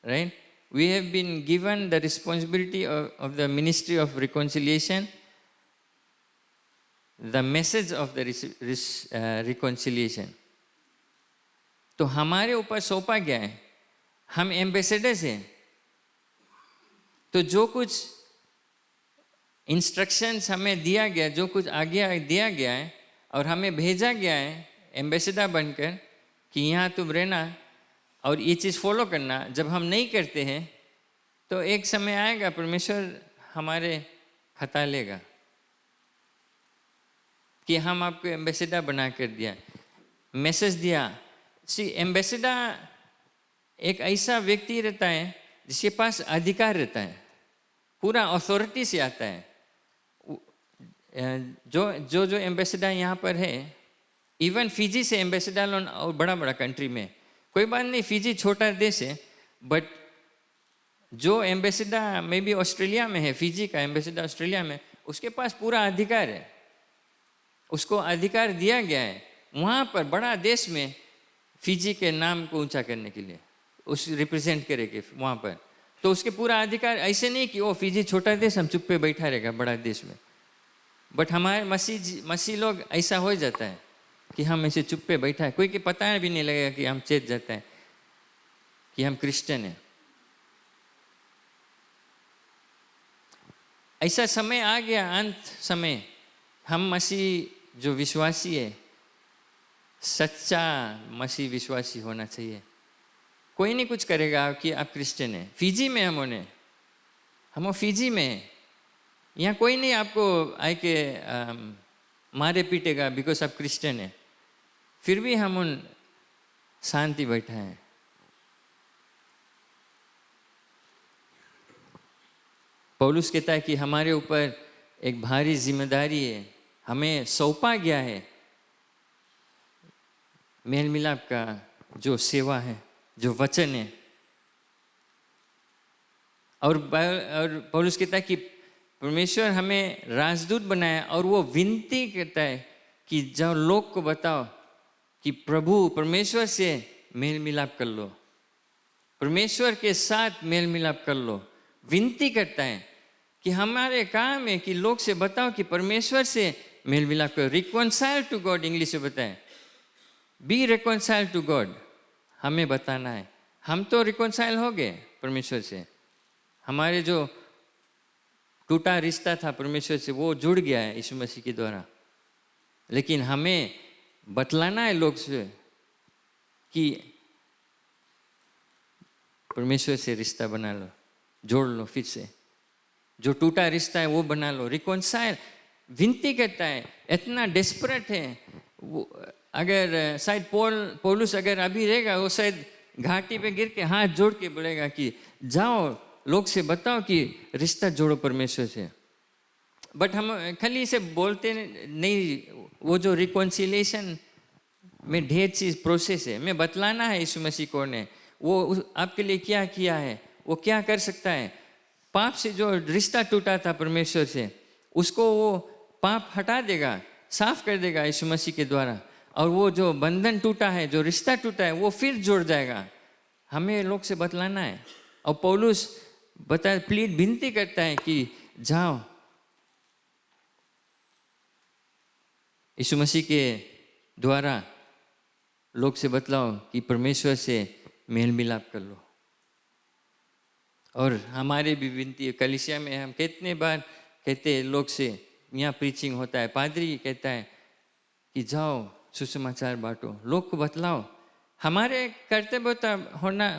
A: right? We have been given the responsibility of the ministry of reconciliation, the message of the reconciliation. तो हमारे ऊपर सौंपा गया है, हम एम्बेसडर्स हैं। तो जो कुछ इंस्ट्रक्शंस हमें दिया गया, जो कुछ आज्ञा दिया गया है और हमें भेजा गया है एम्बेसडर बनकर कि यहाँ तुम रहना और ये चीज़ फॉलो करना, जब हम नहीं करते हैं तो एक समय आएगा परमेश्वर हमारे खता लेगा कि हम आपको एम्बेसडर बना कर दिया, मैसेज दिया। एम्बेसडर एक ऐसा व्यक्ति रहता है जिसके पास अधिकार रहता है, पूरा अथॉरिटी से आता है। जो एम्बेसडर यहाँ पर है, इवन फिजी से एम्बेसडर और बड़ा बड़ा कंट्री में, कोई बात नहीं, फिजी छोटा देश है, बट जो एम्बेसडर मे बी ऑस्ट्रेलिया में है, फिजी का एम्बेसडर ऑस्ट्रेलिया में, उसके पास पूरा अधिकार है, उसको अधिकार दिया गया है वहाँ पर बड़ा देश में फिजी के नाम को ऊंचा करने के लिए, उस रिप्रेजेंट करेंगे वहाँ पर। तो उसके पूरा अधिकार, ऐसे नहीं कि वो फिजी छोटा देश, हम चुप पे बैठा रहेगा बड़ा देश में। बट हमारे मसीह लोग ऐसा हो जाता है कि हम ऐसे चुप पे बैठा है, कोई के पता भी नहीं लगेगा कि हम चेत जाते हैं कि हम क्रिश्चियन हैं। ऐसा समय आ गया, अंत समय, हम मसीह जो विश्वासी है, सच्चा मसीह विश्वासी होना चाहिए। कोई नहीं कुछ करेगा कि आप क्रिश्चियन हैं। फिजी में हम फिजी में, यहाँ कोई नहीं आपको आए के मारे पीटेगा बिकॉज आप क्रिश्चियन हैं। फिर भी हम उन शांति बैठा है। पौलुस कहता है कि हमारे ऊपर एक भारी जिम्मेदारी है, हमें सौंपा गया है मेल मिलाप का जो सेवा है, जो वचन है। और पौलुस कहता है कि परमेश्वर हमें राजदूत बनाया और वो विनती करता है कि जब लोग को बताओ कि प्रभु परमेश्वर से मेल मिलाप कर लो, परमेश्वर के साथ मेल मिलाप कर लो। विनती करता है कि हमारे काम है कि लोग से बताओ कि परमेश्वर से मेल मिलाप करो। रिकॉन्साइल टू गॉड इंग्लिश में बताएं, बी रिकॉन्साइल टू गॉड, हमें बताना है। हम तो रिकॉन्साइल हो गए परमेश्वर से, हमारे जो टूटा रिश्ता था परमेश्वर से वो जुड़ गया है यीशु मसीह के द्वारा। लेकिन हमें बतलाना है लोग से कि परमेश्वर से रिश्ता बना लो, जोड़ लो, फिर से जो टूटा रिश्ता है वो बना लो। रिकॉन्साइल विनती करता है, इतना डेस्परेट है वो। अगर शायद पौलुस अगर अभी रहेगा, वो शायद घाटी पे गिर के हाथ जोड़ के बोलेगा कि जाओ लोग से बताओ कि रिश्ता जोड़ो परमेश्वर से। बट हम खाली इसे बोलते नहीं, वो जो रिकॉन्सिलिएशन में ढेर चीज प्रोसेस है, मैं बतलाना है यीशु मसीह को ने वो आपके लिए क्या किया है, वो क्या कर सकता है। पाप से जो रिश्ता टूटा था परमेश्वर से, उसको वो पाप हटा देगा, साफ कर देगा यीशु मसीह के द्वारा। और वो जो बंधन टूटा है, जो रिश्ता टूटा है, वो फिर जुड़ जाएगा। हमें लोग से बतलाना है। और पौलुस प्लीड विनती करता है कि जाओ यीशु मसीह के द्वारा लोग से बतलाओ कि परमेश्वर से मेल मिलाप कर लो। और हमारे भी विनती है, कलीसिया में हम कितने बार कहते हैं लोग से, यहाँ प्रीचिंग होता है, पादरी कहता है कि जाओ सुसमाचार बांटो, लोग को बतलाओ। हमारे कर्तव्य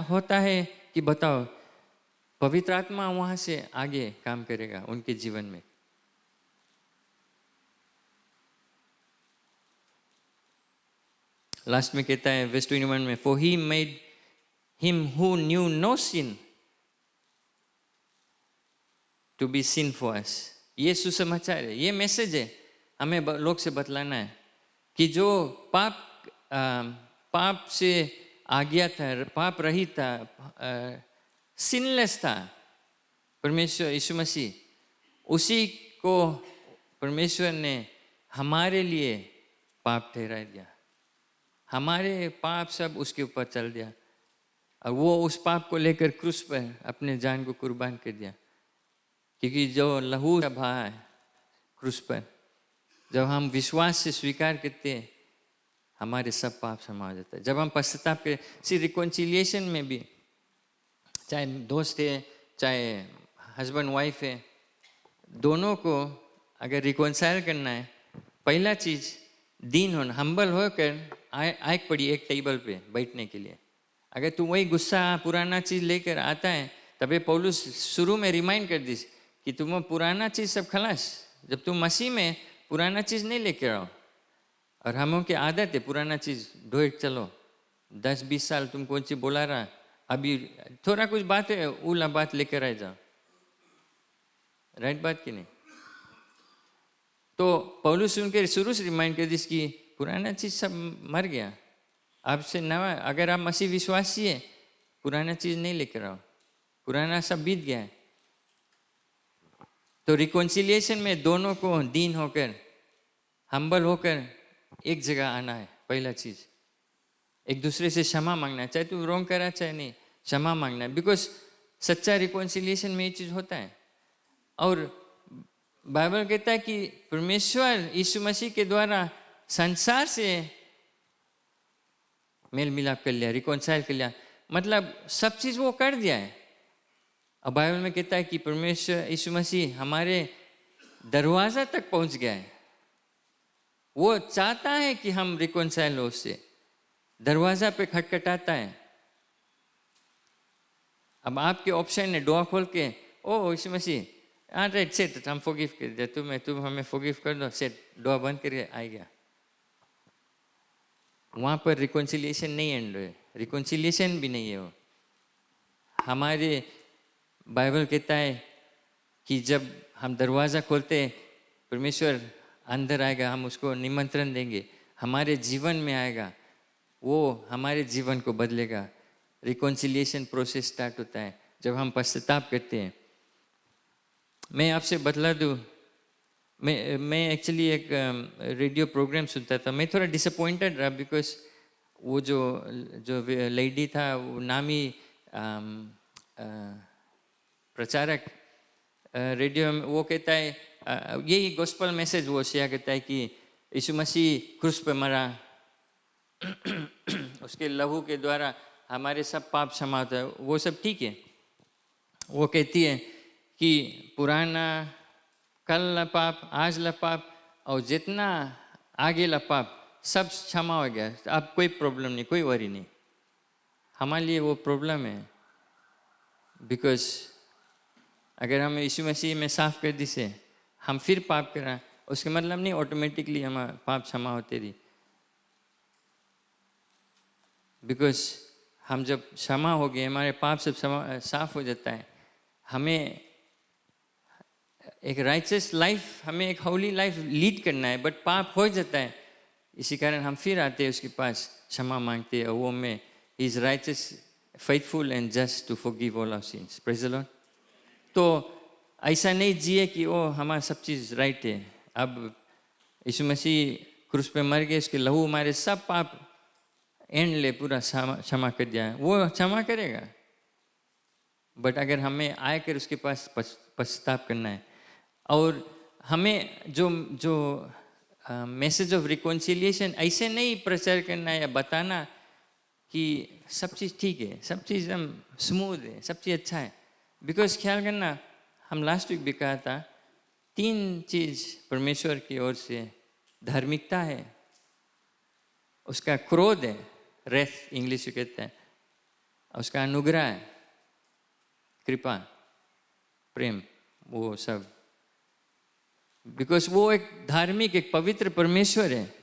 A: होता है कि बताओ, पवित्र आत्मा वहाँ से आगे काम करेगा उनके जीवन में। लास्ट में कहता है वर्स 21 में, For he made him who knew no sin to be sin for us। ये सुसमाचार है, ये मैसेज है, हमें लोग से बतलाना है कि जो पाप से आज्ञा था, पाप रहित था, सिनलेस था, परमेश्वर यीशु मसीह, उसी को परमेश्वर ने हमारे लिए पाप ठहरा दिया। हमारे पाप सब उसके ऊपर चल दिया और वो उस पाप को लेकर क्रूस पर अपने जान को कुर्बान कर दिया। क्योंकि जो लहू का बहा है क्रूस पर, जब हम विश्वास से स्वीकार करते हैं, हमारे सब पाप क्षमा हो जाता है। जब हम पश्चाताप करें, रिकॉन्सिलिएशन में भी, चाहे दोस्त है, चाहे हस्बैंड वाइफ है, दोनों को अगर रिकॉन्साइल करना है, पहला चीज दीन होना, हम्बल होकर आग पड़ी एक टेबल पे बैठने के लिए। अगर तू वही गुस्सा पुराना चीज लेकर आता है, तभी पौलुस शुरू में रिमाइंड कर दी कि तुम पुराना चीज सब खलास, जब तुम मसीह में पुराना चीज नहीं लेकर आओ। और हम की आदत है पुराना चीज ढोए चलो, 10-20 साल तुम कौन सी बोला रहा, अभी थोड़ा कुछ बात है उला बात लेकर आ जाओ। राइट बात की नहीं? तो पौलुस उनके शुरू से रिमाइंड कर दी कि पुराना चीज सब मर गया, अब से नवा, अगर आप मसीह विश्वासी है, पुराना चीज नहीं लेकर आओ, पुराना सब बीत गया है। तो रिकॉन्सिलिएशन में दोनों को दीन होकर, हम्बल होकर एक जगह आना है। पहला चीज एक दूसरे से क्षमा मांगना है, चाहे तू रॉन्ग करा चाहे नहीं, क्षमा मांगना है। बिकॉज सच्चा रिकॉन्सिलिएशन में ये चीज होता है। और बाइबल कहता है कि परमेश्वर यीशु मसीह के द्वारा संसार से मेल मिलाप कर लिया, रिकॉन्साइल कर लिया, मतलब सब चीज वो कर दिया है। अब बाइबल में कहता है कि परमेश्वर यीशु मसीह हमारे दरवाजा तक पहुंच गया है। वो चाहता है कि हम रिकॉन्साइल हो उससे, दरवाजा पे खटखटाता है। अब आपके ऑप्शन है दुआ खोल के, ओ यीशु मसीह राइट सेट हम फॉरगिव कर दिया, तुम हमें फॉरगिव कर दो, सेट दुआ बंद करके आ गया। वहां पर रिकॉन्सिलिएशन नहीं एंड है, रिकॉन्सिलिएशन भी नहीं है वो। हमारे बाइबल कहता है कि जब हम दरवाज़ा खोलते हैं, परमेश्वर अंदर आएगा, हम उसको निमंत्रण देंगे, हमारे जीवन में आएगा, वो हमारे जीवन को बदलेगा। रिकॉन्सिलिएशन प्रोसेस स्टार्ट होता है जब हम पश्चाताप करते हैं। मैं आपसे बतला दूँ, मैं एक्चुअली एक रेडियो प्रोग्राम सुनता था, मैं थोड़ा डिसअपॉइंटेड रहा बिकॉज वो जो लेडी था, वो नामी प्रचारक रेडियो में, वो कहता है यही गॉस्पल मैसेज वो शेयर करता है कि यीशु मसीह क्रूस पे मरा, उसके लहू के द्वारा हमारे सब पाप क्षमा होता है, वो सब ठीक है। वो कहती है कि पुराना कल ला पाप, आज ला पाप और जितना आगे ला पाप सब क्षमा हो गया, अब कोई प्रॉब्लम नहीं, कोई वरी नहीं। हमारे लिए वो प्रॉब्लम है, बिकॉज अगर हम यीशु मसीह में साफ कर दी से हम फिर पाप करा, उसके मतलब नहीं ऑटोमेटिकली हमारा पाप क्षमा होते रही। बिकॉज हम जब क्षमा हो गए, हमारे पाप सब साफ हो जाता है, हमें एक राइचस लाइफ, हमें एक होली लाइफ लीड करना है, बट पाप हो जाता है, इसी कारण हम फिर आते हैं उसके पास, क्षमा मांगते हैं, और वो में he is righteous, faithful and just to forgive all our sins. Praise the Lord. तो ऐसा नहीं जिए कि ओ हमारा सब चीज़ राइट है, अब यीशु मसीह क्रूस पे मर गए, उसके लहू हमारे सब पाप एंड ले पूरा क्षमा कर दिया, वो क्षमा करेगा। बट अगर हमें आकर उसके पास पश्चाताप करना है, और हमें जो मैसेज ऑफ रिकॉन्सिलिएशन ऐसे नहीं प्रचार करना या बताना कि सब चीज़ ठीक है, सब चीज़ एकदम स्मूथ है, सब चीज़ अच्छा है। बिकॉज ख्याल करना, हम लास्ट वीक भी कहा था, 3 चीज़ परमेश्वर की ओर से धार्मिकता है, उसका क्रोध है, रेथ इंग्लिश में कहते हैं, उसका अनुग्रह है, कृपा, प्रेम, वो सब। बिकॉज वो एक धार्मिक, एक पवित्र परमेश्वर है,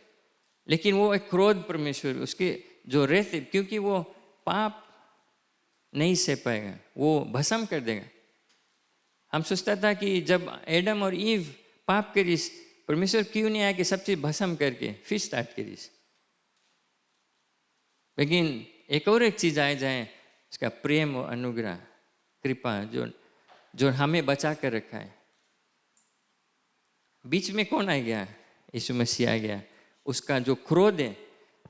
A: लेकिन वो एक क्रोध परमेश्वर, उसके जो रेत है, क्योंकि वो पाप नहीं सह पाएगा, वो भस्म कर देगा। हम सोचता था कि जब एडम और ईव पाप करीस, परमेश्वर क्यों नहीं आया कि सब चीज भस्म करके फिर स्टार्ट करीस। लेकिन एक और एक चीज आ जाए, उसका प्रेम और अनुग्रह, कृपा, जो हमें बचा कर रखा है। बीच में कौन आ गया? यीशु मसीह आ गया। उसका जो क्रोध है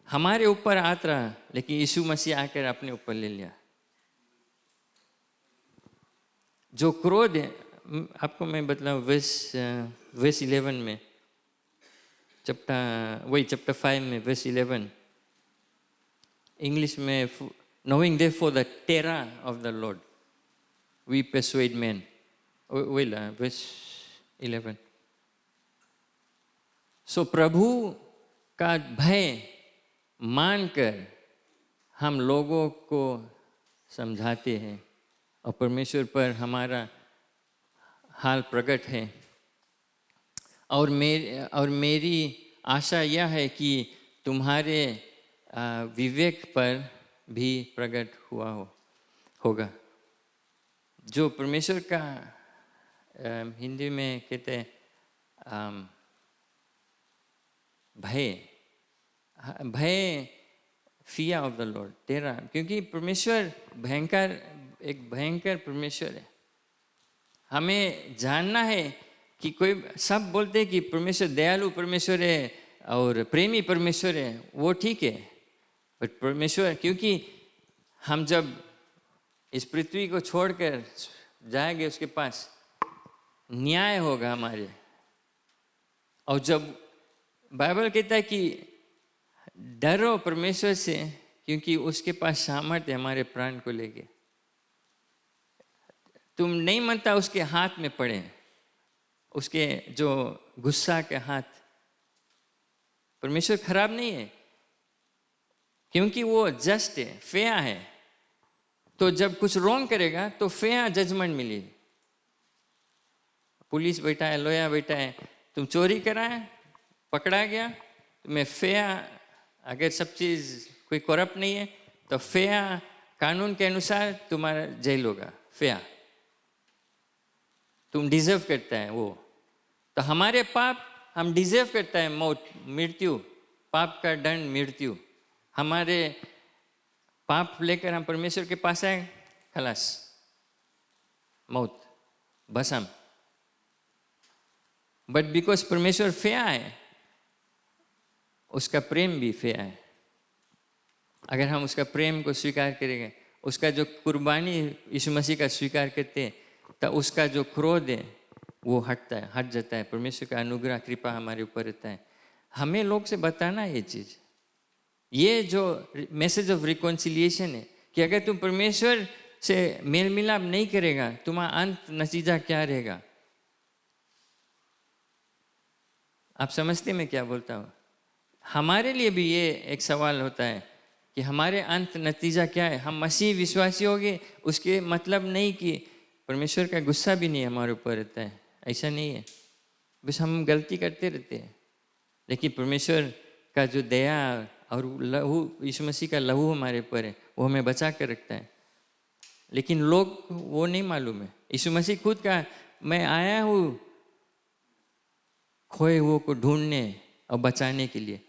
A: हमारे ऊपर आता रहा, लेकिन यीशु मसीह आकर अपने ऊपर ले लिया। जो क्रोध है, आपको मैं बतलाऊं, वर्स 11 में, चैप्टर 5 में वर्स 11, इंग्लिश में, knowing therefore the terror of the Lord we persuade men, verse 11। सो प्रभु का भय मानकर हम लोगों को समझाते हैं और परमेश्वर पर हमारा हाल प्रकट है। और मेरी आशा यह है कि तुम्हारे विवेक पर भी प्रकट होगा। जो परमेश्वर का हिंदी में कहते हैं भय, फियर ऑफ द लॉर्ड, तेरा, क्योंकि परमेश्वर एक भयंकर परमेश्वर है। हमें जानना है कि कोई सब बोलते हैं कि परमेश्वर दयालु परमेश्वर है और प्रेमी परमेश्वर है, वो ठीक है, बट परमेश्वर, क्योंकि हम जब इस पृथ्वी को छोड़कर जाएंगे उसके पास, न्याय होगा हमारे। और जब बाइबल कहता है कि डरो परमेश्वर से, क्योंकि उसके पास सामर्थ्य है हमारे प्राण को लेके। तुम नहीं मानता उसके हाथ में पड़े, उसके जो गुस्सा के हाथ। परमेश्वर खराब नहीं है, क्योंकि वो जस्ट है, फेयर है। तो जब कुछ रॉन्ग करेगा तो फेयर जजमेंट मिलेगी। पुलिस बैठा है, लॉयर बैठा है, तुम चोरी करा है, पकड़ा गया, तुम्हें फेयर, अगर सब चीज कोई करप्ट नहीं है तो फेयर कानून के अनुसार तुम्हारा जेल होगा, फेयर, तुम डिजर्व करता है वो। तो हमारे पाप, हम डिजर्व करता है मौत, मृत्यु, पाप का दंड मृत्यु। हमारे पाप लेकर हम परमेश्वर के पास आए, खलास, मौत, भस्म। बट बिकॉज परमेश्वर फेयर है, उसका प्रेम भी फेयर है। अगर हम उसका प्रेम को स्वीकार करेंगे, उसका जो कुर्बानी यीशु मसीह का स्वीकार करते हैं, तो उसका जो क्रोध है वो हट जाता है। परमेश्वर का अनुग्रह, कृपा हमारे ऊपर रहता है। हमें लोग से बताना ये चीज, ये जो मैसेज ऑफ रिकॉन्सिलिएशन है, कि अगर तुम परमेश्वर से मेल मिलाप नहीं करेगा, तुम्हारा अंत नतीजा क्या रहेगा। आप समझते मैं क्या बोलता हूँ? हमारे लिए भी ये एक सवाल होता है कि हमारे अंत नतीजा क्या है। हम मसीह विश्वासी हो गए, उसके मतलब नहीं कि परमेश्वर का गुस्सा भी नहीं हमारे ऊपर रहता है, ऐसा नहीं है। बस हम गलती करते रहते हैं, लेकिन परमेश्वर का जो दया और लहू, यीशु मसीह का लहू हमारे ऊपर है, वो हमें बचा कर रखता है। लेकिन लोग वो नहीं मालूम है। यीशु मसीह खुद का, मैं आया हूँ खोए हुए को ढूंढने और बचाने के लिए,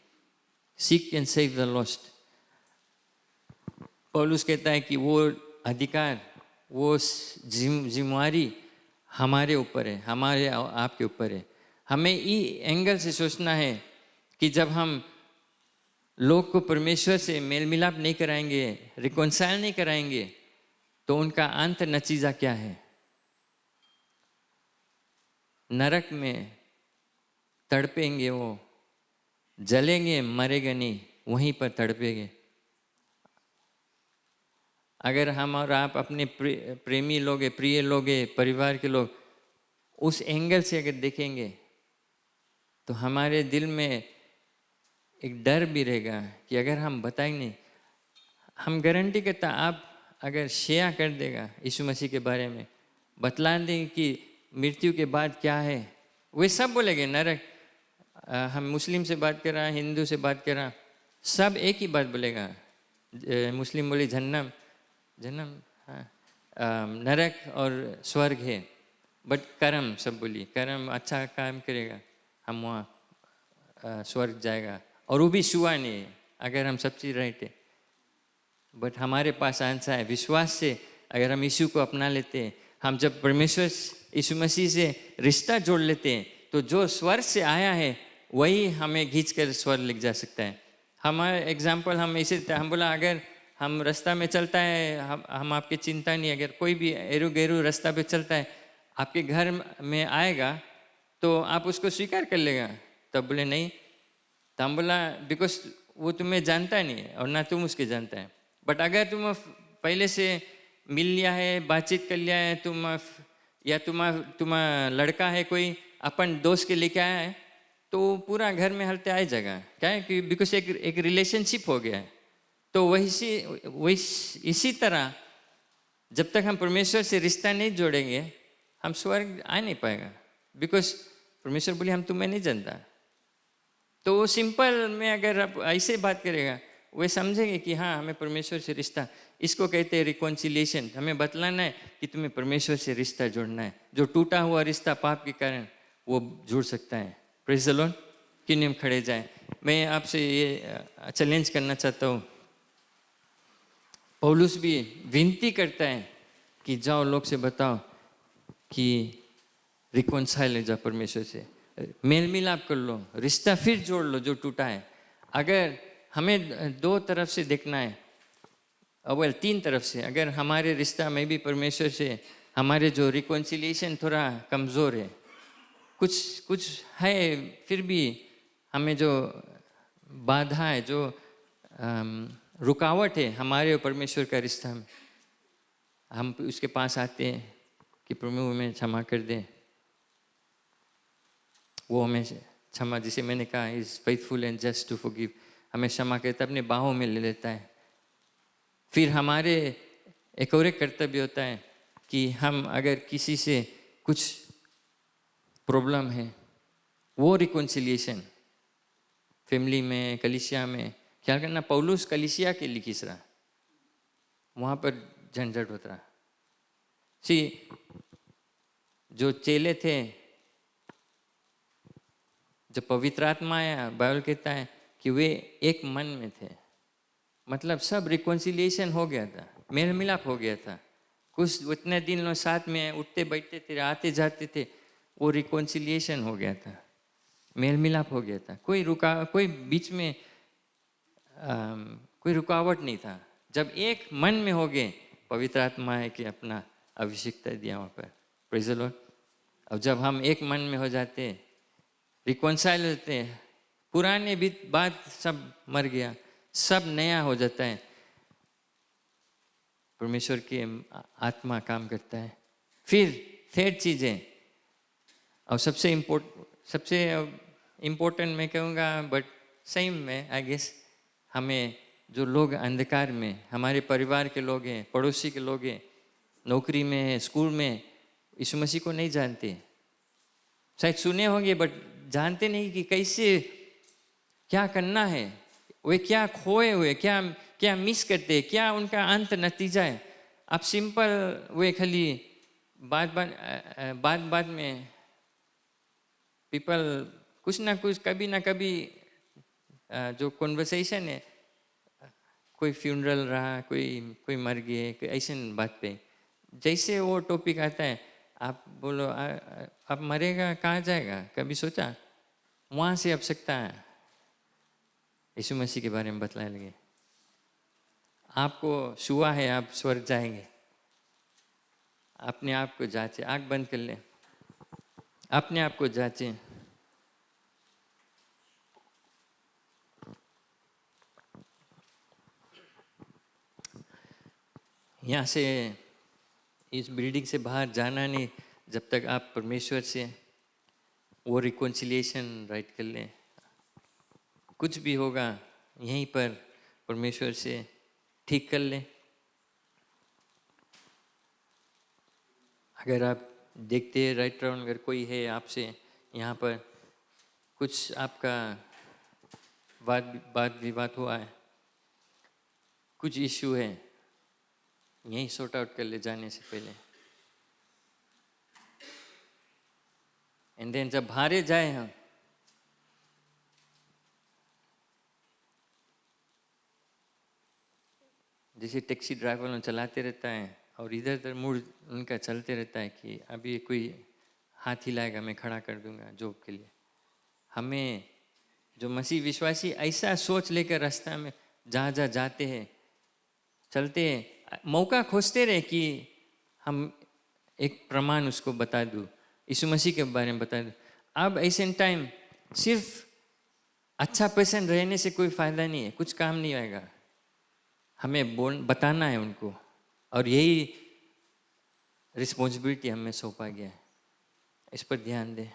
A: seek and save the lost. पौलुस कहता है कि वो अधिकार, वो जिम्मेवारी हमारे ऊपर है, हमारे आपके ऊपर है। हमें ई एंगल से सोचना है कि जब हम लोग को परमेश्वर से मेल मिलाप नहीं कराएंगे, रिकॉन्साइल नहीं कराएंगे, तो उनका अंत नतीजा क्या है? नरक में तड़पेंगे वो, जलेंगे, मरेगा नहीं, वहीं पर तड़पेंगे। अगर हम और आप अपने प्रेमी लोग हैं, प्रिय लोग हैं, परिवार के लोग, उस एंगल से अगर देखेंगे तो हमारे दिल में एक डर भी रहेगा कि अगर हम बताएंगे, हम गारंटी करता, आप अगर शेयर कर देगा यीशु मसीह के बारे में, बतला देंगे कि मृत्यु के बाद क्या है, वे सब बोलेंगे नरक। हम मुस्लिम से बात कर रहा, हिंदू से बात कर रहा, सब एक ही बात बोलेगा। मुस्लिम बोले जन्नम, जन्नम, हाँ, नरक और स्वर्ग है, बट कर्म सब बोली, कर्म अच्छा काम करेगा हम वहाँ स्वर्ग जाएगा, और वो भी छुआ नहीं है अगर हम सब चीज़ रहते। बट हमारे पास आंसर है विश्वास से। अगर हम यीशु को अपना लेते हैं, हम जब परमेश्वर यीशु मसीह से रिश्ता जोड़ लेते हैं, तो जो स्वर्ग से आया है वही हमें खींच कर स्वर्ग ले जा सकता है। हमारा एग्जाम्पल हम ऐसे, हम बोला अगर हम रास्ता में चलता है, हम आपकी चिंता नहीं, अगर कोई भी एरू गेरू रास्ता पे चलता है आपके घर में आएगा तो आप उसको स्वीकार कर लेगा। तब बोले नहीं, तो हम बोला बिकॉज वो तुम्हें जानता नहीं है और ना तुम उसके जानता है। बट अगर तुम पहले से मिल लिया है, बातचीत कर लिया है, तुम लड़का है कोई अपन दोस्त के लेके आया है, तो पूरा घर में हलते आए जगह क्या है कि बिकॉज एक रिलेशनशिप हो गया है। तो वही इसी तरह जब तक हम परमेश्वर से रिश्ता नहीं जोड़ेंगे हम स्वर्ग आ नहीं पाएगा, बिकॉज परमेश्वर बोले हम तुम्हें नहीं जानता। तो वो सिंपल में अगर आप ऐसे बात करेगा वे समझेंगे कि हाँ हमें परमेश्वर से रिश्ता, इसको कहते हैं रिकॉन्सिलिएशन। हमें बतलाना है कि तुम्हें परमेश्वर से रिश्ता जोड़ना है। जो टूटा हुआ रिश्ता पाप के कारण वो जुड़ सकता है। Praise the Lord. क्यों नहीं हम खड़े जाए। मैं आपसे ये चैलेंज करना चाहता हूँ, पौलुस भी विनती करता है कि जाओ लोग से बताओ कि रिकॉन्साइल हो जाओ परमेश्वर से, मेल मिलाप कर लो, रिश्ता फिर जोड़ लो जो टूटा है। अगर हमें दो तरफ से देखना है, अव्वल तीन तरफ से, अगर हमारे रिश्ता में भी परमेश्वर से हमारे जो रिकॉन्सिलिएशन थोड़ा कमज़ोर है, कुछ है, फिर भी हमें जो बाधा है, जो रुकावट है हमारे और परमेश्वर का रिश्ता में, हम उसके पास आते हैं कि प्रभु हमें क्षमा कर दे। वो हमें क्षमा, जिसे मैंने कहा is faithful and just to forgive, हमें क्षमा करता है, अपने बाहों में ले लेता है। फिर हमारे एक और एक कर्तव्य होता है कि हम अगर किसी से कुछ प्रॉब्लम है, वो रिकॉन्सिलिएशन फैमिली में, कलीसिया में, ख्याल करना पौलुस कलीसिया के लिए खींच रहा, वहाँ पर झंझट होता रहा। जो चेले थे, जब पवित्र आत्मा आया, बाइबल कहता है कि वे एक मन में थे, मतलब सब रिकॉन्सिलिएशन हो गया था, मेल मिलाप हो गया था। कुछ उतने दिन लोग साथ में उठते बैठते थे, आते जाते थे, वो रिकॉन्सिलिएशन हो गया था, मेल मिलाप हो गया था। कोई बीच में कोई रुकावट नहीं था। जब एक मन में हो गए, पवित्र आत्मा है कि अपना अभिषेकता दिया वहाँ पर। Praise the Lord. अब जब हम एक मन में हो जाते, रिकॉन्साइल होते हैं, पुराने भी बात सब मर गया, सब नया हो जाता है। परमेश्वर की आत्मा काम करता है। फिर थर्ड चीज़ें, और सबसे इम्पोर्टेंट मैं कहूँगा, बट सही में आई गेस, हमें जो लोग अंधकार में, हमारे परिवार के लोग हैं, पड़ोसी के लोग हैं, नौकरी में, स्कूल में, यीशु मसीह को नहीं जानते, शायद सुने होंगे बट जानते नहीं कि कैसे क्या करना है, वे क्या खोए हुए, क्या मिस करते, क्या उनका अंत नतीजा है। आप सिंपल वे खाली बात में पीपल कुछ ना कुछ, कभी ना कभी जो कॉन्वर्सेशन है, कोई फ्यूनरल रहा, कोई मर गए, कोई ऐसे बात पे, जैसे वो टॉपिक आता है आप बोलो आप मरेगा, कहाँ जाएगा, कभी सोचा? वहाँ से आवश्यकता है यीशु मसीह के बारे में बतलाने लगे। आपको छुआ है, आप स्वर्ग जाएंगे। अपने आप को जांचे, आँख बंद कर ले, अपने आप को जांचे। यहाँ से इस बिल्डिंग से बाहर जाना नहीं जब तक आप परमेश्वर से वो रिकॉन्सिलिएशन राइट कर लें। कुछ भी होगा यहीं पर परमेश्वर से ठीक कर लें। अगर आप देखते हैं राइट राउंड, अगर कोई है आपसे यहाँ पर कुछ आपका वाद विवाद हुआ है, कुछ इश्यू है, यहीं सॉर्ट आउट कर ले जाने से पहले। एंड देन जब हारे जाए हम, जैसे टैक्सी ड्राइवर चलाते रहता है और इधर उधर मूड उनका चलते रहता है कि अभी कोई हाथ हिलाएगा मैं खड़ा कर दूंगा जॉब के लिए। हमें जो मसीह विश्वासी ऐसा सोच लेकर रास्ता में जहाँ जहाँ जाते हैं चलते हैं, मौका खोजते रहे कि हम एक प्रमाण उसको बता दूँ, यीशु मसीह के बारे में बता दूँ। अब ऐसे टाइम सिर्फ अच्छा पर्सन रहने से कोई फायदा नहीं है, कुछ काम नहीं आएगा। हमें बताना है उनको, और यही रिस्पॉन्सिबिलिटी हमें सौंपा गया है। इस पर ध्यान दें।